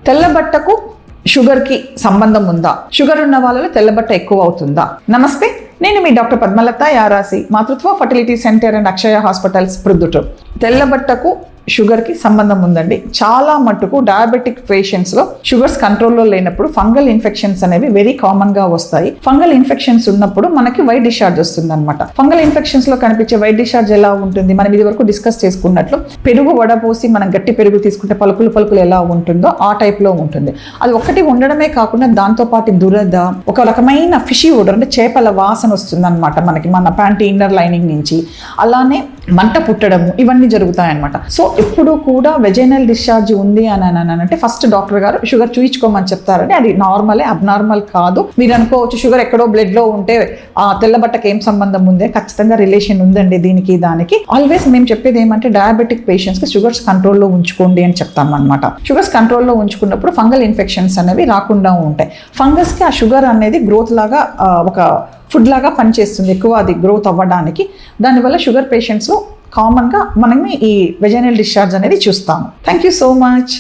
తెల్లబట్టకు షుగర్కి సంబంధం ఉందా? షుగర్ ఉన్న వాళ్ళలో తెల్లబట్ట ఎక్కువ అవుతుందా? నమస్తే, నేను మీ doctor Padmalatha Yarasi, Matrutva fertility centre and Akshaya hospitals Proddatur. తెల్లబట్టకు షుగర్కి సంబంధం ఉందండి. చాలా మట్టుకు డయాబెటిక్ పేషెంట్స్లో షుగర్స్ కంట్రోల్లో లేనప్పుడు ఫంగల్ ఇన్ఫెక్షన్స్ అనేవి వెరీ కామన్గా వస్తాయి. ఫంగల్ ఇన్ఫెక్షన్స్ ఉన్నప్పుడు మనకి వైట్ డిశ్చార్జ్ వస్తుంది అనమాట. ఫంగల్ ఇన్ఫెక్షన్స్లో కనిపించే వైట్ డిశ్చార్జ్ ఎలా ఉంటుంది? మనం ఇది వరకు డిస్కస్ చేసుకున్నట్లు పెరుగు వడపోసి మనం గట్టి పెరుగు తీసుకుంటే పలుకులు ఎలా ఉంటుందో ఆ టైప్లో ఉంటుంది. అది ఒకటి ఉండడమే కాకుండా దాంతోపాటు దురద, ఒక రకమైన ఫిషీ ఓడర్ అంటే చేపల వాసన వస్తుంది అనమాట మనకి, మన ప్యాంటీ ఇన్నర్ లైనింగ్ నుంచి. అలానే మంట పుట్టడము, ఇవన్నీ జరుగుతాయి అనమాట. సో ఎప్పుడు కూడా వెజైనల్ డిశ్చార్జ్ ఉంది అని అంటే ఫస్ట్ డాక్టర్ గారు షుగర్ చూయించుకోమని చెప్తారండి. అది నార్మలే, అబ్నార్మల్ కాదు. మీరు అనుకోవచ్చు షుగర్ ఎక్కడో బ్లడ్లో ఉంటే ఆ తెల్లబట్టకి ఏం సంబంధం ఉందే? ఖచ్చితంగా రిలేషన్ ఉందండి దీనికి దానికి. ఆల్వేస్ మేము చెప్పేది ఏమంటే డయాబెటిక్ పేషెంట్స్కి షుగర్స్ కంట్రోల్లో ఉంచుకోండి అని చెప్తాం అనమాట. షుగర్స్ కంట్రోల్లో ఉంచుకున్నప్పుడు ఫంగల్ ఇన్ఫెక్షన్స్ అనేవి రాకుండా ఉంటాయి. ఫంగస్కి ఆ షుగర్ అనేది గ్రోత్ లాగా ఒక ఫుడ్ లాగా పనిచేస్తుంది, ఎక్కువ అది గ్రోత్ అవ్వడానికి. దానివల్ల షుగర్ పేషెంట్స్లో కామన్గా మనం ఈ వెజైనల్ డిశ్చార్జ్ అనేది చూస్తాము. Thank you so much.